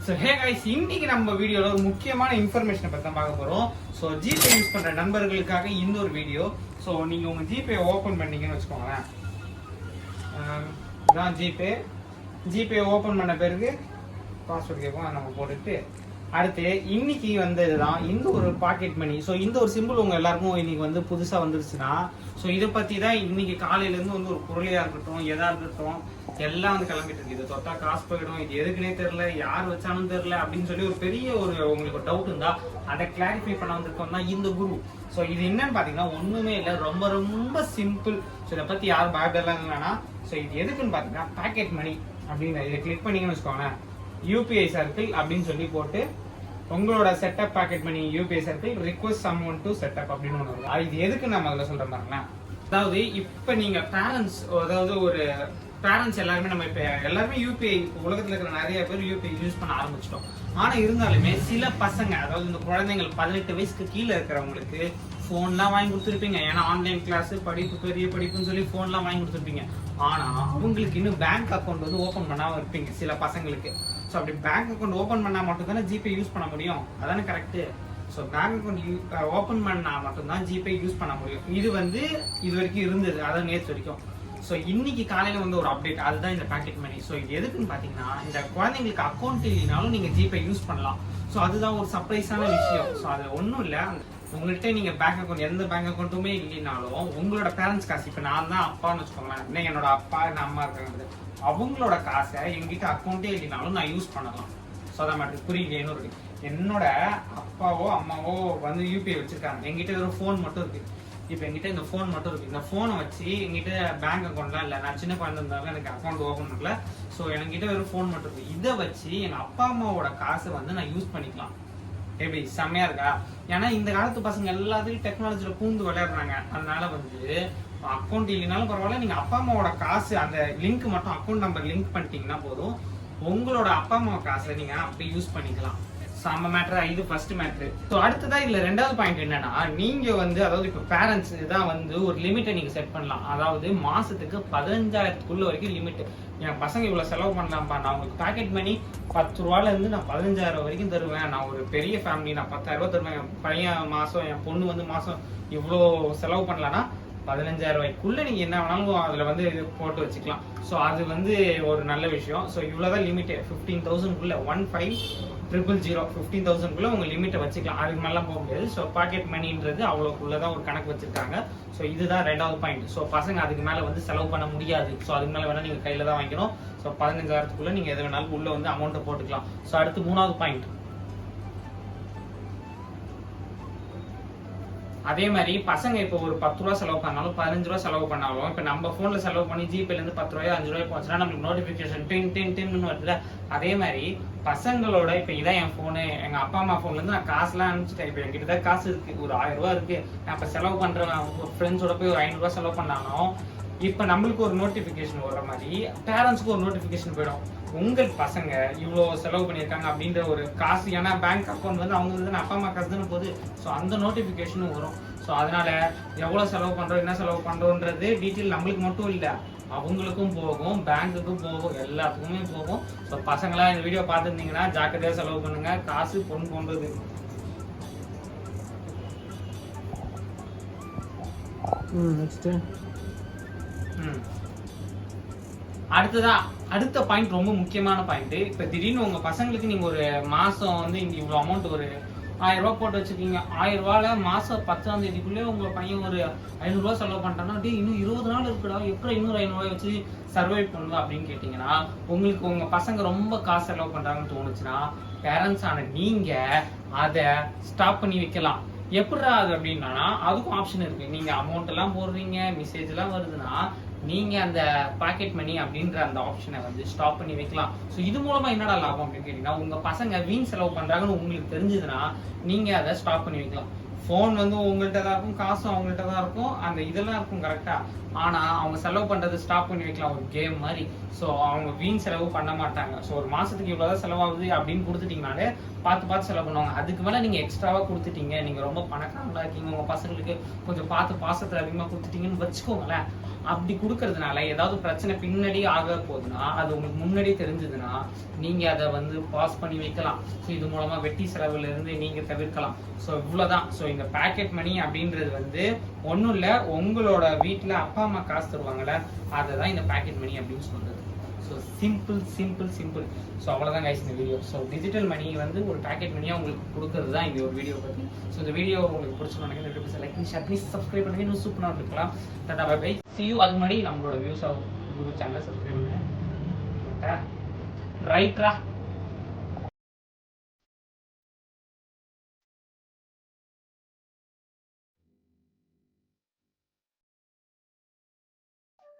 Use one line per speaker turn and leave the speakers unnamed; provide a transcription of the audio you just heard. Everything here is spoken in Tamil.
ஸோ ஹே கைஸ், இன்னைக்கு நம்ம வீடியோவில் ஒரு முக்கியமான இன்ஃபர்மேஷனை பற்றி தான் பார்க்க போகிறோம். ஸோ ஜிபே யூஸ் பண்ணுற நண்பர்களுக்காக இந்த ஒரு வீடியோ. ஸோ நீங்கள் உங்கள் ஜிபே ஓப்பன் பண்ணீங்கன்னு வச்சுக்கோங்களேன். இதான் ஜிபே ஓப்பன் பண்ண பிறகு பாஸ்வேர்டு கேட்போம், அதை நம்ம போட்டுட்டு அடுத்து இன்னைக்கு வந்ததுதான் இந்த ஒரு பாக்கெட் மணி. ஸோ இந்த ஒரு சிம்பிள் உங்க எல்லாருக்கும் இன்னைக்கு வந்து புதுசா வந்துருச்சுன்னா, ஸோ இதை பத்தி தான் இன்னைக்கு காலையில இருந்து வந்து ஒரு பொருளையா இருக்கட்டும், எதா இருக்கட்டும், எல்லாம் வந்து கிளம்பிட்டு இருக்கு. இது தொட்டா காசு போயிடும், இது எதுக்குன்னே தெரியல, யார் வச்சாலும் தெரியல அப்படின்னு சொல்லி ஒரு பெரிய ஒரு உங்களுக்கு ஒரு டவுட் இருந்தா அதை கிளாரிஃபை பண்ண வந்திருக்கோம் தான் இந்த குரு. ஸோ இது என்னன்னு பாத்தீங்கன்னா ஒண்ணுமே இல்லை, ரொம்ப ரொம்ப சிம்பிள். ஸோ இதை பத்தி யாரும் பயப்படலாம் இல்லைன்னா, ஸோ இது எதுக்குன்னு பாத்தீங்கன்னா பாக்கெட் மணி அப்படின்னு இதை கிளிக் பண்ணீங்கன்னு வச்சுக்கோங்க. யூபிஐ சர்க்கிள் அப்படின்னு சொல்லி போட்டு உங்களோட setup pocket money UPI circle request someone to setup அப்படின்னு ஒன்று வரும். இது எதுக்கு நம்ம அதில் சொல்ற பாருங்களா, அதாவது இப்போ நீங்க பேரண்ட்ஸ், அதாவது ஒரு பேரண்ட்ஸ் எல்லாருமே நம்ம இப்போ எல்லாருமே யூபிஐ உலகத்தில் இருக்கிற நிறைய பேர் யூபிஐ யூஸ் பண்ண ஆரம்பிச்சிட்டோம். ஆனா இருந்தாலுமே சில பசங்க, அதாவது இந்த குழந்தைகள் 18 வயசுக்கு கீழே இருக்கிறவங்களுக்கு ஃபோன்லாம் வாங்கி கொடுத்துருப்பீங்க. ஏன்னா ஆன்லைன் கிளாஸ், படிப்பு, பெரிய படிப்புன்னு சொல்லி ஃபோன்லாம் வாங்கி கொடுத்துருப்பீங்க. ஆனா அவங்களுக்கு இன்னும் பேங்க் அக்கௌண்ட் வந்து ஓப்பன் பண்ணாம இருப்பீங்க சில பசங்களுக்கு. ஸோ அப்படி பேங்க் அக்கௌண்ட் ஓப்பன் பண்ணா மட்டும் தானே ஜிபே யூஸ் பண்ண முடியும், அதானே correct? So bank account open பண்ணா மட்டும்தான் ஜிபே யூஸ் பண்ண முடியும். இது வந்து இது வரைக்கும் இருந்தது, அதாவது நேற்று வரைக்கும். ஸோ இன்னைக்கு காலையில வந்து ஒரு அப்டேட், அதுதான் இந்த பாக்கெட் மணி. ஸோ இது எதுக்குன்னு பாத்தீங்கன்னா, இந்த குழந்தைங்களுக்கு அக்கௌண்ட் இல்லைனாலும் நீங்க ஜிபே யூஸ் பண்ணலாம். ஸோ அதுதான் ஒரு சர்ப்ரைஸான விஷயம். ஸோ அது ஒன்றும் இல்லை, உங்கள்கிட்ட நீங்க பேங்க் அக்கௌண்ட் எந்த பேங்க் அக்கௌண்ட்டுமே இல்லைனாலும் உங்களோட பேரண்ட்ஸ் காசு, இப்போ நான் தான் அப்பான்னு வச்சுக்கோங்களேன், என்னோட அப்பா என்ன அம்மா இருக்காங்க, அவங்களோட காசை எங்கிட்ட அக்கௌண்ட்டே இல்லைனாலும் நான் யூஸ் பண்ணலாம். ஸோ அதை மட்டும் புரியலையேன்னு இருக்கு. என்னோட அப்பாவோ அம்மாவோ வந்து யூபிஐ வச்சிருக்காங்க, எங்கிட்ட ஒரு ஃபோன் மட்டும் இருக்கு. இப்போ எங்கிட்ட இந்த ஃபோன் மட்டும் இருக்கு. இந்த ஃபோனை வச்சு எங்கிட்ட பேங்க் அக்கௌண்ட்லாம் இல்லை, நான் சின்ன குழந்தை இருந்தாலும் எனக்கு அக்கௌண்ட் ஓப்பன் பண்ணல. ஸோ என்கிட்ட ஒரு ஃபோன் மட்டும் இருக்கு. இதை வச்சு எங்க அப்பா அம்மாவோட காசை வந்து நான் யூஸ் பண்ணிக்கலாம். எப்படி செம்மையா இருக்கா? ஏன்னா இந்த காலத்து பசங்க எல்லாத்துலயும் டெக்னாலஜில பூந்து விளையாடுறாங்க. அதனால வந்து அக்கௌண்ட் இல்லைனாலும் பரவாயில்ல, நீங்க அப்பா அம்மாவோட காசு அந்த லிங்க் மட்டும் அக்கௌண்ட் நம்பர் லிங்க் பண்ணிட்டீங்கன்னா போதும், உங்களோட அப்பா அம்மா காசை நீங்க அப்படி யூஸ் பண்ணிக்கலாம். சம மேட்ரு, இது ஃபர்ஸ்ட் மேட்ரு. ஸோ அடுத்ததா இதுல ரெண்டாவது பாயிண்ட் என்னன்னா, நீங்க வந்து அதாவது இப்போ பேரண்ட்ஸ் தான் வந்து ஒரு லிமிட்டை நீங்க செட் பண்ணலாம். அதாவது மாசத்துக்கு 15,000 வரைக்கும் லிமிட். என் பசங்க இவ்வளவு செலவு பண்ணலாம்ப்பா, நான் உங்களுக்கு பாக்கெட் மணி 10 ரூபால இருந்து நான் 15,000 வரைக்கும் தருவேன். நான் ஒரு பெரிய ஃபேமிலி, நான் 10,000 தருவேன். என் பையன் மாசம், என் பொண்ணு வந்து மாசம் இவ்வளோ செலவு பண்ணலன்னா 15,000 நீங்க என்ன வேணாலும் அதுல வந்து போட்டு வச்சுக்கலாம். ஸோ அது வந்து ஒரு நல்ல விஷயம். ஸோ இவ்வளவுதான் லிமிட், 15,000 15,000 15,000 உங்க லிமிட்டை வச்சுக்கலாம். அதுக்கு மேலாம் போக முடியாது. ஸோ பாக்கெட் மணின்றது அவ்வளோக்குள்ளதான் ஒரு கணக்கு வச்சிருக்காங்க. ஸோ இதுதான் ரெண்டாவது பாயிண்ட். ஸோ பசங்க அதுக்கு மேல வந்து செலவு பண்ண முடியாது. ஸோ அதுக்கு மேல வேணா நீங்க கையில தான் வாங்கிக்கணும். ஸோ 15,000 நீங்க எது வேணாலும் உள்ள வந்து அமௌண்ட்டை போட்டுக்கலாம். ஸோ அடுத்து மூணாவது பாயிண்ட், அதே மாதிரி பசங்க இப்போ ஒரு 10 ரூபா செலவு பண்ணாலும் 15 ரூபா செலவு பண்ணாலும், இப்போ நம்ம போன்ல செலவு பண்ணி ஜிபேல இருந்து 10 ரூபாயோ 5 ரூபாய் போச்சுன்னா நமக்கு நோட்டிபிகேஷன் டின் வருதுல. அதே மாதிரி பசங்களோட இப்போ இதான் என் போனு, எங்க அப்பா அம்மா போன்ல இருந்து நான் காசுலாம் அனுப்பிச்சிட்டேன். இப்போ என்கிட்ட தான் காசு இருக்கு, ஒரு 1000 ரூபாய் இருக்கு, நான் இப்போ செலவு பண்றேன், ஃப்ரெண்ட்ஸோட போய் ஒரு 500 ரூபாய் செலவு பண்ணாலும் இப்ப நம்மளுக்கு ஒரு நோட்டிபிகேஷன் வர்ற மாதிரி பேரண்ட்ஸ்க்கு ஒரு நோட்டிபிகேஷன் போயிடும், உங்கள் பசங்க இவ்வளவு செலவு பண்ணியிருக்காங்க அப்படின்ற ஒரு காசு. ஏன்னா பேங்க் அக்கௌண்ட் வந்து அவங்க வந்து அப்பா அம்மா காசு தானே போகுது. ஸோ அந்த நோட்டிபிகேஷனும் வரும். ஸோ அதனால எவ்வளவு செலவு பண்றோம், என்ன செலவு பண்றோன்றது டீட்டெயில் நம்மளுக்கு மட்டும் இல்லை, அவங்களுக்கும் போகும், பேங்க்குக்கும் போகும், எல்லாத்துக்குமே போகும். ஸோ பசங்களா இந்த வீடியோ பார்த்துருந்தீங்கன்னா ஜாக்கிரதையா செலவு பண்ணுங்க, காசு பொண்ணு போன்றது. அடுத்த பாயிண்ட் ரொம்ப முக்கியமான பாயிண்ட். இப்ப திடீர்னு உங்க பசங்களுக்கு நீங்க ஒரு மாசம் வந்து இவ்வளவு அமௌண்ட் ஒரு 1000 ரூபாய் போட்டு வச்சிருக்கீங்க. 1000 ரூபாயில மாசம் 10ஆம் தேதிக்குள்ளே உங்க பையன் ஒரு 500 ரூபாய் செலவு பண்ணிட்டான்னா, இன்னும் 20 நாள் இருக்குடா, எப்படி இன்னொரு 500 ரூபாய் வச்சு சர்வை பண்ணுவா அப்படின்னு கேட்டீங்கன்னா, உங்களுக்கு உங்க பசங்க ரொம்ப காசு செலவு பண்றாங்கன்னு தோணுச்சுன்னா பேரண்ட்ஸ் ஆன நீங்க அதை ஸ்டாப் பண்ணி வைக்கலாம். எப்படா அது அப்படின்னா, அதுக்கும் ஆப்ஷன் இருக்கு. நீங்க அமௌண்ட் எல்லாம் போடுறீங்க, மெசேஜ் எல்லாம் வருதுன்னா நீங்க அந்த பாக்கெட் மணி அப்படின்ற அந்த ஆப்ஷனை வந்து ஸ்டாப் பண்ணி வைக்கலாம். ஸோ இது மூலமா என்னடா லாபம் அப்படின்னு கேட்டீங்கன்னா, உங்க பசங்க வீண் செலவு பண்றாங்கன்னு உங்களுக்கு தெரிஞ்சதுன்னா நீங்க அதை ஸ்டாப் பண்ணி வைக்கலாம். ஃபோன் வந்து உங்கள்கிட்ட தான் இருக்கும், காசும் அவங்கள்ட்ட தான் இருக்கும், அந்த இதெல்லாம் இருக்கும் கரெக்டா. ஆனா அவங்க செலவு பண்றது ஸ்டாப் பண்ணி வைக்கலாம், ஒரு கேம் மாதிரி. ஸோ அவங்க வீண் செலவு பண்ண மாட்டாங்க. ஸோ ஒரு மாசத்துக்கு இவ்வளவுதான் செலவாகுது அப்படின்னு கொடுத்துட்டீங்கனாலே பார்த்து செலவு பண்ணுவாங்க. அதுக்கு மேல நீங்க எக்ஸ்ட்ராவா கொடுத்துட்டீங்க, நீங்க ரொம்ப பணக்காரங்களா இருக்கீங்க, உங்க பசங்களுக்கு கொஞ்சம் பார்த்து பாசத்தை அதிகமா கொடுத்துட்டீங்கன்னு வச்சுக்கோங்களேன், அப்படி கொடுக்கறதுனால ஏதாவது பிரச்சனை பின்னாடி ஆக போகுதுன்னா அது உங்களுக்கு முன்னாடி தெரிஞ்சதுன்னா நீங்க அதை வந்து பாஸ் பண்ணி வைக்கலாம். ஸோ இது மூலமா வெட்டி செலவுல இருந்து நீங்க தவிர்க்கலாம். ஸோ இவ்வளவுதான். ஸோ இந்த பேக்கெட் மணி அப்படின்றது வந்து ஒன்றும் இல்லை, உங்களோட வீட்டில் அப்பா அம்மா காசு தருவாங்கல்ல, அதை தான் இந்த பேக்கெட் மணி அப்படின்னு சொல்றது. So simple simple simple. So அவ்வளோதான் கைஸ் இந்த வீடியோ. ஸோ டிஜிட்டல் மணி வந்து ஒரு பேக்கெட் மணியாக உங்களுக்கு கொடுக்கறது தான் இந்த ஒரு வீடியோ பற்றி. ஸோ இந்த வீடியோ உங்களுக்கு பிடிச்சிருந்தாங்க இந்த வீடியோ லைக் பண்ணி ஷேர் பண்ணி சப்ஸ்கிரைப் பண்ணுங்க. இன்னும் சூப்பராக இருக்கலாம். Tata bye bye. See you. அதுக்கு முன்னாடி நம்மளோட வியூஸ் யூடியூப் சேனலை சப்ஸ்கிரைப் பண்ணுங்க. ரைட்ரா.